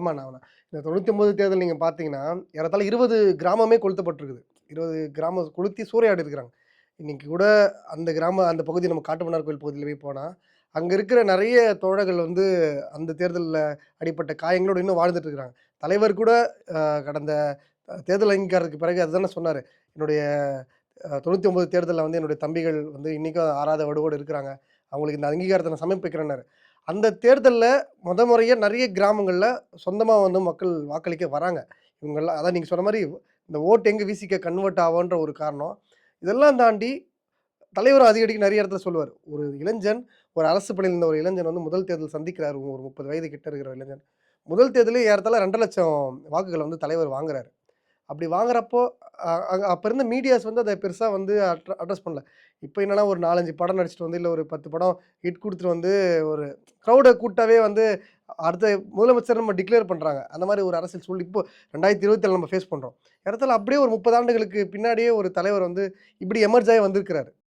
ஆமாண்ணா. இந்த 99 தேர்தல் நீங்க பார்த்தீங்கன்னா, ஏறத்தாழ 20 கிராமமே கொளுத்தப்பட்டிருக்குது. 20 கிராமம் கொளுத்தி சூறையாடி இருக்கிறாங்க. இன்னைக்கு கூட அந்த அந்த பகுதி நம்ம காட்டுமன்னார் கோயில் பகுதியில போய் போனா, அங்க இருக்கிற நெறைய தோழர்கள் வந்து அந்த தேர்தல்ல அடிப்பட்ட காயங்களோட இன்னும் வாழ்ந்துட்டு இருக்கிறாங்க. தலைவர் கூட கடந்த தேர்தல் அங்கீகாரத்துக்கு பிறகு அதுதானே சொன்னாரு. என்னுடைய 99 தேர்தல்ல வந்து என்னுடைய தம்பிகள் வந்து இன்னைக்கும் ஆறாத வடுவோடு இருக்கிறாங்க. அவங்களுக்கு இந்த அங்கீகாரத்த நான் சமர்ப்பிக்கிறேன்னாரு. அந்த தேர்தல்ல முறையா நெறைய கிராமங்கள்ல சொந்தமா வந்து மக்கள் வாக்களிக்க வராங்க. இவங்கலாம் அதான் நீங்க சொன்ன மாரி இந்த ஓட் எங்க விசிக கன்வெர்ட் ஆவோன்ற ஒரு காரணம். இதெல்லாம் தாண்டி தலைவர் அடிக்கடிக்கு நெறைய இடத்துல சொல்லுவாரு. ஒரு இளைஞன், ஒரு அரசு பணியில இருந்த ஒரு இளைஞன் வந்து முதல் தேர்தல் சந்திக்கிறாரு. ஒரு 30 வயது கிட்ட இருக்கிற இளைஞன். முதல் தேர்தலே ஏறத்தாழ 2,00,000 வாக்குகள வந்து தலைவர் வாங்குறாரு. அப்படி வாங்குறப்போ, அப்ப இருந்த மீடியாஸ் வந்து அத பெருசா வந்து அட்ரஸ் பண்ணல. இப்ப என்னன்னா ஒரு 4, 5 படம் நடிச்சுட்டு வந்து, இல்ல ஒரு 10 படம் ஹிட் குடுத்துட்டு வந்து, ஒரு க்ரவுட கூட்டாவே வந்து அடுத்த முதலமைச்சர் நம்ம டிக்ளேர் பண்றாங்க. அந்த மாரி ஒரு அரசியல் சூழல் இப்போ 2027 நம்ம ஃபேஸ் பண்றோம். இடத்துல அப்படியே ஒரு 30 ஆண்டுகளுக்கு பின்னாடியே ஒரு தலைவர் வந்து இப்படி எமர்ஜ் ஆயி வந்திருக்கிறாரு.